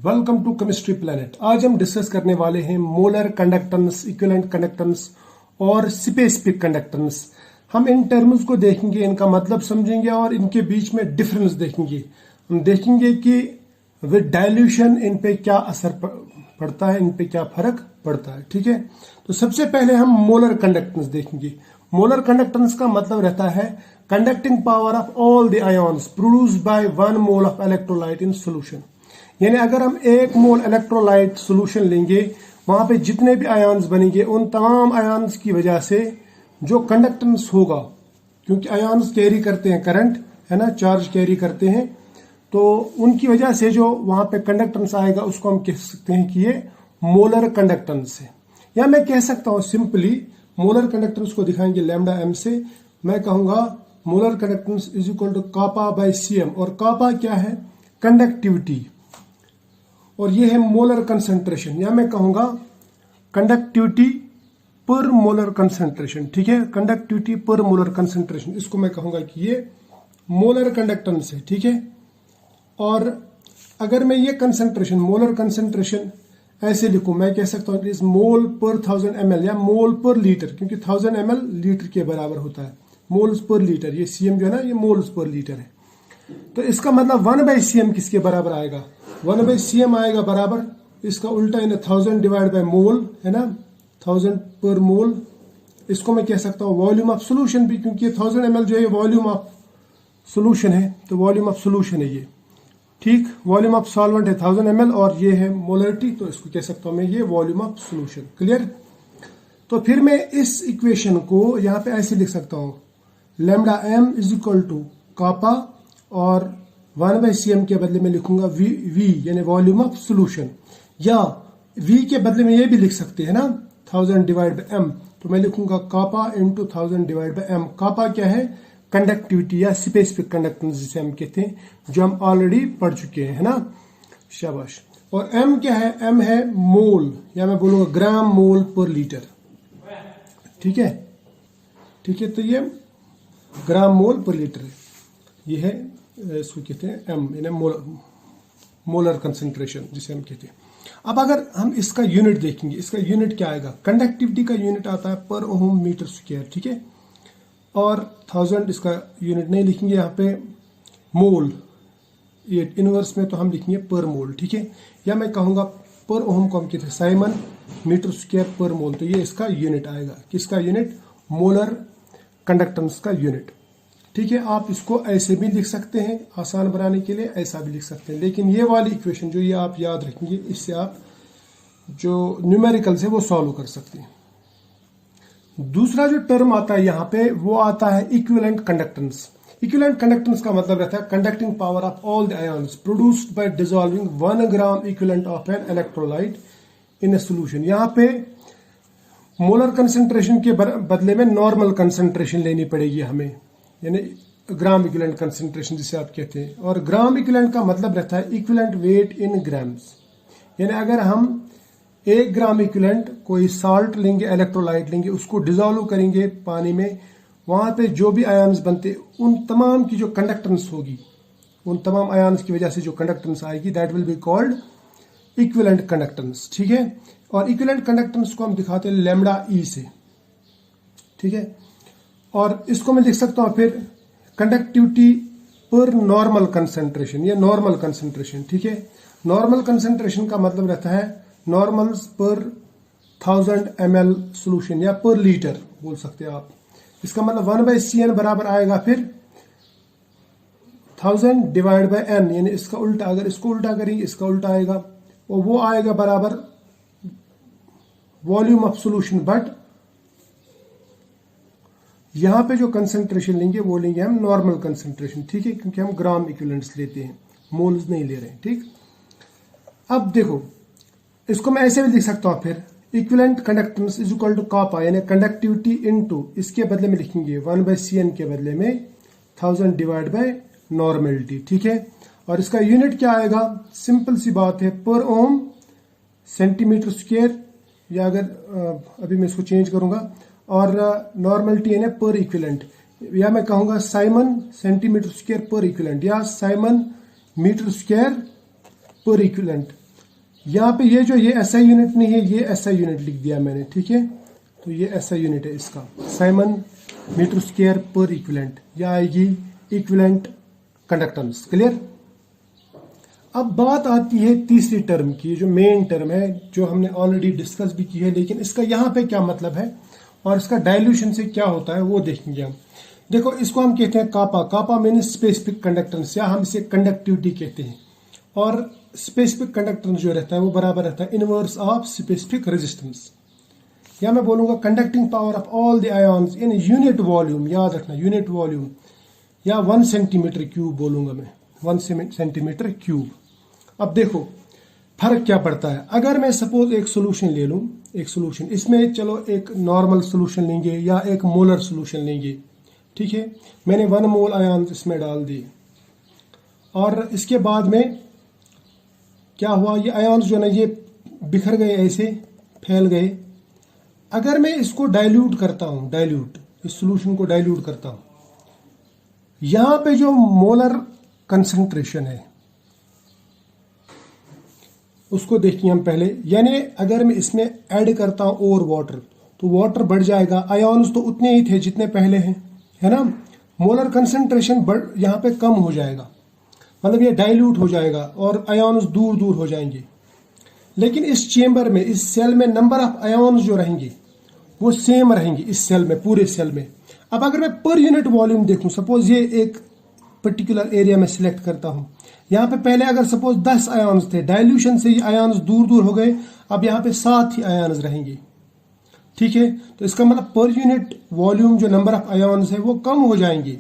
Welcome to chemistry planet. आज हम discuss करने वाले हैं मोलर कंडक्टेंस, इक्विवेलेंट कंडक्टेंस और स्पेसिफिक कंडक्टेंस। हम इन टर्म्स को देखेंगे, इनका मतलब समझेंगे और इनके बीच में डिफरेंस देखेंगे। हम देखेंगे कि विद डाइल्यूशन इन पे क्या असर पड़ता है, इन पे क्या फर्क पड़ता है। ठीक है, तो सबसे पहले हम मोलर कंडक्टेंस देखेंगे। मोलर कंडक्टेंस का मतलब रहता है conducting power of all the ions produced by 1 mole of electrolyte in solution. यानी अगर हम 1 मोल इलेक्ट्रोलाइट सोल्यूशन लेंगे, वहां पे जितने भी आयन्स बनेंगे उन तमाम आयन्स की वजह से जो कंडक्टेंस होगा, क्योंकि आयन्स कैरी करते हैं करंट, है ना, चार्ज कैरी करते हैं, तो उनकी वजह से जो वहां पे कंडक्टेंस आएगा उसको हम कह सकते हैं कि ये मोलर कंडक्टेंस है। या मैं कह सकता हूं सिंपली मोलर कंडक्टेंस को दिखाएंगे लैम्डा एम से। मैं कहूंगा molar conductance is equal to kappa by cm. और कापा क्या है? कंडक्टिविटी। और ये है मोलर कंसंट्रेशन, या मैं कहूंगा कंडक्टिविटी पर मोलर कंसंट्रेशन। ठीक है, कंडक्टिविटी पर मोलर कंसंट्रेशन, इसको मैं कहूंगा कि ये मोलर कंडक्टेंस है। ठीक है, और अगर मैं ये कंसंट्रेशन, मोलर कंसंट्रेशन ऐसे लिखूं, मैं कह सकता हूं इस मोल पर 1000 ml या मोल पर लीटर, क्योंकि 1000 ml लीटर के बराबर होता है। मोल्स पर लीटर, ये सीएम जो है ना, ये मोल्स पर लीटर है। तो इसका मतलब 1/cm किसके बराबर आएगा? 1/cm आएगा बराबर, इसका उल्टा है ना 1000 डिवाइड बाय मोल, है ना, 1000 पर मोल। इसको मैं कह सकता हूं वॉल्यूम ऑफ सोल्यूशन भी, क्योंकि 1000 ml जो है वॉल्यूम ऑफ सोल्यूशन है, तो वॉल्यूम ऑफ सोल्यूशन है ये। ठीक, वॉल्यूम ऑफ सॉल्वेंट है 1000 ml और ये है मोलरिटी, तो इसको कह सकता हूं मैं ये वॉल्यूम ऑफ सोल्यूशन। क्लियर? तो फिर मैं इस इक्वेशन को यहां पे ऐसे लिख सकता हूं, lambda M is equal to kappa और 1/cm के बदले में लिखूंगा v यानी वॉल्यूम ऑफ सोल्यूशन, या v के बदले में ये भी लिख सकते हैं ना 1000 डिवाइड बाय m, तो मैं लिखूंगा kappa into 1000 divide bye m। कापा क्या है? कंडक्टिविटी या स्पेसिफिक कंडक्टेंस जिसे हम कहते हैं, जो हम ऑलरेडी पढ़ चुके हैं, है ना, शाबाश। और m क्या है? m है मोल, या मैं बोलूंगा ग्राम मोल पर लीटर। ठीक है, ठीक है, तो ये ग्राम मोल पर लीटर है, ये है, इसको कहते हैं m, यानी मोलर कंसंट्रेशन जिसे हम कहते हैं। अब अगर हम इसका यूनिट देखेंगे, इसका यूनिट क्या आएगा? कंडक्टिविटी का यूनिट आता है पर ओम मीटर स्क्वायर। ठीक है, और 1000 इसका यूनिट नहीं लिखेंगे यहाँ पे, मोल, ये इनवर्स में तो हम लिखेंगे पर मोल। ठीक है, या मैं कहूंगा पर ओम को हम कहते हैं साइमन मीटर स्क्वायर पर मोल, तो ये इसका यूनिट आएगा। किसका यूनिट? मोलर कंडक्टेंस का यूनिट। ठीक है, आप इसको ऐसे भी लिख सकते हैं आसान बनाने के लिए, ऐसा भी लिख सकते हैं, लेकिन ये वाली इक्वेशन जो ये आप याद रखेंगे, इससे आप जो न्यूमेरिकल से वो सॉल्व कर सकते हैं। दूसरा जो टर्म आता है यहाँ पे वो आता है इक्विवेलेंट कंडक्टेंस। इक्विवेलेंट कंडक्टेंस का मतलब रहता है conducting power of all the ions produced by dissolving 1 gram equivalent of an electrolyte in a solution. यहाँ पे मोलर कंसंट्रेशन के बदले में नॉर्मल कंसंट्रेशन लेनी पड़ेगी हमें, यानी ग्राम इक्विवेलेंट कंसंट्रेशन जिसे आप कहते हैं। और ग्राम इक्विवेलेंट का मतलब रहता है इक्विवेलेंट वेट इन ग्राम्स, यानी अगर हम 1 ग्राम इक्विवेलेंट कोई साल्ट लेंगे, इलेक्ट्रोलाइट लेंगे, उसको डिसॉल्व करेंगे पानी में, वहां पे जो भी आयन्स बनते उन तमाम की जो कंडक्टेंस होगी, उन तमाम आयन्स की वजह से जो कंडक्टेंस आएगी, that will be called equivalent conductance. ठीक है, और इक्विवेलेंट कंडक्टेंस को हम दिखाते हैं लैम्डा ई से। ठीक है, और इसको मैं लिख सकता हूं फिर कंडक्टिविटी पर नॉर्मल कंसंट्रेशन, या नॉर्मल कंसंट्रेशन। ठीक है, नॉर्मल कंसंट्रेशन का मतलब रहता है नॉर्मल्स पर 1000 ml सोल्यूशन, या पर लीटर बोल सकते हैं आप। इसका मतलब 1/cm बराबर आएगा फिर 1000 डिवाइड बाय n, यानी इसका उल्टा, अगर इसको उल्टा करेंगे इसका उल्टा आएगा, और वो आएगा बराबर वॉल्यूम ऑफ सोल्यूशन। बट यहां पे जो कंसंट्रेशन लेंगे वो लेंगे हम नॉर्मल कंसंट्रेशन। ठीक है, क्योंकि हम ग्राम इक्विवेलेंट्स लेते हैं, मोल्स नहीं ले रहे हैं। ठीक, अब देखो इसको मैं ऐसे भी लिख सकता हूं फिर equivalent conductance is equal to kappa, यानी कंडक्टिविटी इनटू, इसके बदले में लिखेंगे 1/cm के बदले में 1000 डिवाइड बाय नॉर्मेलिटी। ठीक है, और इसका यूनिट क्या आएगा? सिंपल सी बात है, पर ओम सेंटीमीटर स्क्वायर, या अगर अभी मैं इसको चेंज करूंगा, और नॉर्मेलिटी यानी पर इक्विवेलेंट, या मैं कहूंगा साइमन सेंटीमीटर स्क्वायर पर इक्विवेलेंट, या साइमन मीटर स्क्वायर पर इक्विवेलेंट। यहाँ पे ये एसआई यूनिट नहीं है, ये एसआई यूनिट लिख दिया मैंने, ठीक है। तो ये एसआई यूनिट है इसका, साइमन मीटर स्क्वायर पर इक्विवेलेंट, यह आएगी इक्विवेलेंट कंडक्टेंस। क्लियर। अब बात आती है तीसरी टर्म की, जो मेन टर्म है, जो हमने ऑलरेडी डिस्कस भी की है, लेकिन इसका यहाँ पे क्या मतलब है और इसका डायल्यूशन से क्या होता है वो देखेंगे हम। देखो, इसको हम कहते हैं कापा। कापा मीन्स स्पेसिफिक कंडक्टेंस, या हम इसे कंडक्टिविटी कहते हैं। और स्पेसिफिक कंडक्टेंस जो रहता है वो बराबर रहता है इनवर्स ऑफ स्पेसिफिक रेजिस्टेंस। या मैं बोलूंगा conducting power of all the ions in unit volume, याद रखना यूनिट वॉल्यूम, या 1 सेंटीमीटर क्यूब बोलूंगा मैं, 1 सेंटीमीटर क्यूब। अब देखो फर्क क्या पड़ता है। अगर मैं सपोज एक सोल्यूशन ले लूं, एक सोल्यूशन, इसमें चलो एक नॉर्मल सोल्यूशन लेंगे या एक मोलर सोल्यूशन लेंगे, ठीक है। मैंने 1 मोल आयन इसमें डाल दिए और इसके बाद में क्या हुआ, ये आयन जो ना ये बिखर गए, ऐसे फैल गए। अगर मैं इसको डाइल्यूट करता हूं, डाइल्यूट, इस सोल्यूशन को डाइल्यूट करता हूं, यहां पे जो मोलर कंसंट्रेशन है उसको देखिए हम पहले। यानी अगर मैं इसमें ऐड करता हूं और वाटर, तो वाटर बढ़ जाएगा, आयन्स तो उतने ही थे जितने पहले हैं, है ना। मोलर कंसंट्रेशन यहां पे कम हो जाएगा, मतलब ये डाइल्यूट हो जाएगा और आयन्स दूर दूर हो जाएंगे। लेकिन इस चेंबर में, इस सेल में नंबर ऑफ आयन्स जो रहेंगे वो सेम रहेंगे इस सेल में, पूरे सेल में। अब अगर मैं पर यूनिट वॉल्यूम देखूं, सपोज ये एक पर्टिकुलर एरिया में सिलेक्ट करता हूं, यहां पे पहले अगर सपोज 10 आयन्स थे, डाइल्यूशन से ये आयन्स दूर दूर हो गए, अब यहां पे 7 ही आयन्स रहेंगे, ठीक है। तो इसका मतलब पर यूनिट वॉल्यूम जो नंबर ऑफ आयन्स है वो कम हो जाएंगे,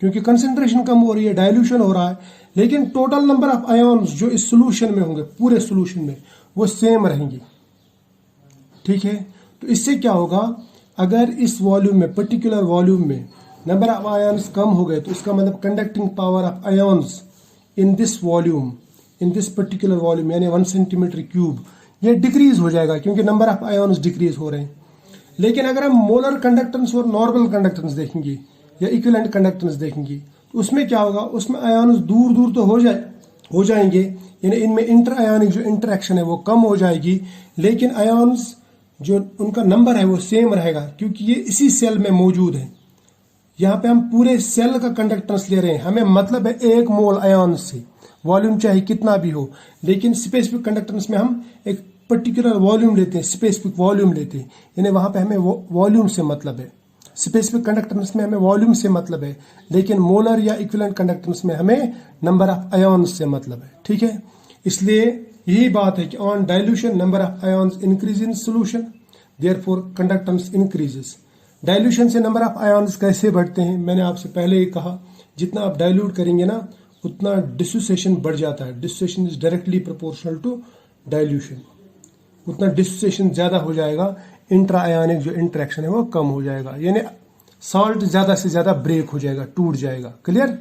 क्योंकि कंसंट्रेशन कम हो रही है, डाइल्यूशन हो रहा है। लेकिन टोटल नंबर ऑफ आयन्स जो इस सोल्यूशन में होंगे, पूरे सोल्यूशन में, वो सेम रहेंगे, ठीक है। तो इससे क्या होगा, अगर इस वॉल्यूम में, पर्टिकुलर वॉल्यूम में नंबर ऑफ आयन्स कम हो गए, तो इसका मतलब conducting power of ions in this volume, in this particular volume, यानी 1 सेंटीमीटर क्यूब, ये डिक्रीज हो जाएगा, क्योंकि नंबर ऑफ आयन्स डिक्रीज हो रहे हैं। लेकिन अगर हम मोलर कंडक्टेंस और नॉर्मल कंडक्टेंस देखेंगे या इक्विवेलेंट कंडक्टेंस देखेंगे, तो उसमें क्या होगा, उसमें आयन्स दूर दूर तो हो जाएंगे, यानी इनमें इंटर आयनिक जो इंटरेक्शन है वो कम हो जाएगी। लेकिन आयन्स जो उनका नंबर है वो सेम रहेगा, क्योंकि ये इसी सेल में मौजूद है। यहाँ पे हम पूरे सेल का कंडक्टेंस ले रहे हैं, हमें मतलब है 1 मोल आयन से, वॉल्यूम चाहे कितना भी हो। लेकिन स्पेसिफिक कंडक्टेंस में हम एक पर्टिकुलर वॉल्यूम लेते हैं, स्पेसिफिक वॉल्यूम लेते हैं, यानी वहां पे हमें वॉल्यूम से मतलब है। स्पेसिफिक कंडक्टेंस में हमें वॉल्यूम से मतलब है, लेकिन मोलर या इक्विवेलेंट कंडक्टेंस में हमें नंबर ऑफ आयन्स से मतलब है, ठीक है। इसलिए यही बात है कि on dilution number of ions increase in solution, therefore conductance increases. Dilution से नंबर ऑफ आयन्स कैसे बढ़ते हैं, मैंने आपसे पहले ही कहा, जितना आप डाइल्यूट करेंगे ना उतना डिसोसिएशन बढ़ जाता है। Dissociation is directly proportional to dilution, उतना डिसोसिएशन ज्यादा हो जाएगा, इंट्रा आयनिक जो इंटरेक्शन है वो कम हो जाएगा, यानी सॉल्ट ज्यादा से ज्यादा ब्रेक हो जाएगा, टूट जाएगा। क्लियर,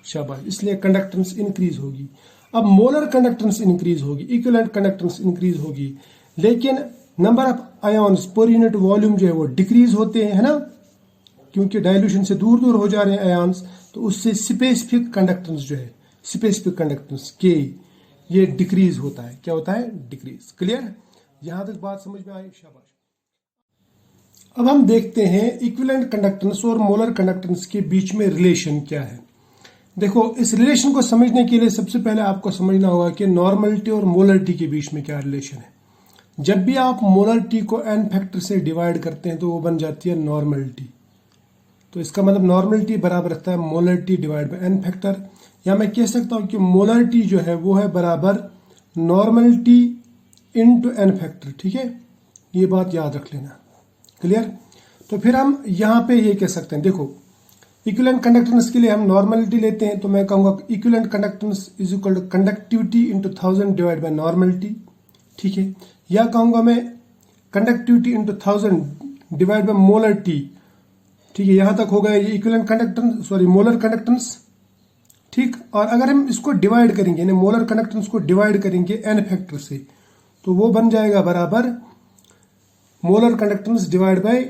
शाबाश। इसलिए कंडक्टेंस इंक्रीज होगी। अब मोलर कंडक्टेंस इंक्रीज होगी, इक्विवेलेंट कंडक्टेंस इंक्रीज होगी, लेकिन number of ions per unit volume जो है वो डिक्रीज होते हैं, है ना, क्योंकि डाइल्यूशन से दूर दूर हो जा रहे हैं आयन्स। तो उससे स्पेसिफिक कंडक्टेंस जो है, स्पेसिफिक कंडक्टेंस के, ये डिक्रीज होता है। क्या होता है, डिक्रीज। क्लियर, यहां तक बात समझ में आई, शाबाश। अब हम देखते हैं इक्विवेलेंट कंडक्टेंस और मोलर कंडक्टेंस के बीच में रिलेशन क्या है। देखो, इस रिलेशन को समझने के लिए सबसे पहले आपको समझना होगा कि नॉर्मलिटी और मोलरिटी के बीच में क्या रिलेशन है। जब भी आप मोलरिटी को n फैक्टर से डिवाइड करते हैं तो वो बन जाती है नॉर्मलिटी। तो इसका मतलब नॉर्मलिटी बराबर रहता है molarity divide by n factor, या मैं कह सकता हूं कि मोलरिटी जो है वो है बराबर नॉर्मलिटी इनटू n फैक्टर, ठीक है। ये बात याद रख लेना। क्लियर, तो फिर हम यहां पे ये कह सकते हैं, देखो इक्विवेलेंट कंडक्टेंस के लिए हम नॉर्मलिटी लेते हैं, तो मैं कहूंगा equivalent conductance is equal to conductivity into 1000 divide by normality, ठीक है। या कहूंगा मैं conductivity into 1000 divide by molarity, ठीक है। यहां तक हो गया ये equivalent conductance, sorry molar conductance, ठीक। और अगर हम इसको डिवाइड करेंगे, यानी मोलर कंडक्टेंस को डिवाइड करेंगे n फैक्टर से, तो वो बन जाएगा बराबर molar conductance divide by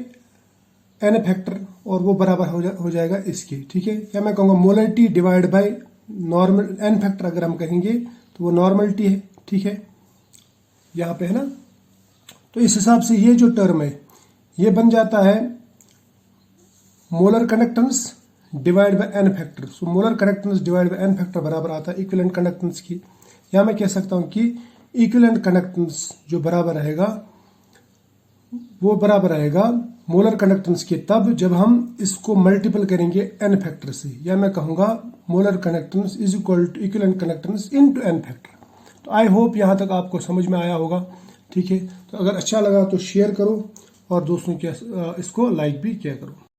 n factor, और वो बराबर हो जाएगा इसके, ठीक है। या मैं कहूंगा molarity divide by normal n factor, अगर हम कहेंगे तो वो नॉर्मलिटी है, ठीक है। यहाँ पे है ना। तो इस हिसाब से ये जो टर्म है ये बन जाता है molar conductance divide by n factor. So molar conductance divide by n factor बराबर आता है इक्विवेलेंट कंडक्टेंस की। या मैं कह सकता हूं कि इक्विवेलेंट कंडक्टेंस जो बराबर रहेगा वो बराबर रहेगा मोलर कंडक्टेंस के तब जब हम इसको मल्टीपल करेंगे एन फैक्टर से। या मैं कहूंगा molar conductance is equal to equivalent conductance into n factor. तो आई होप यहां तक आपको समझ में आया होगा। ठीक है, तो अगर अच्छा लगा तो शेयर करो और दोस्तों के इसको लाइक भी किया करो।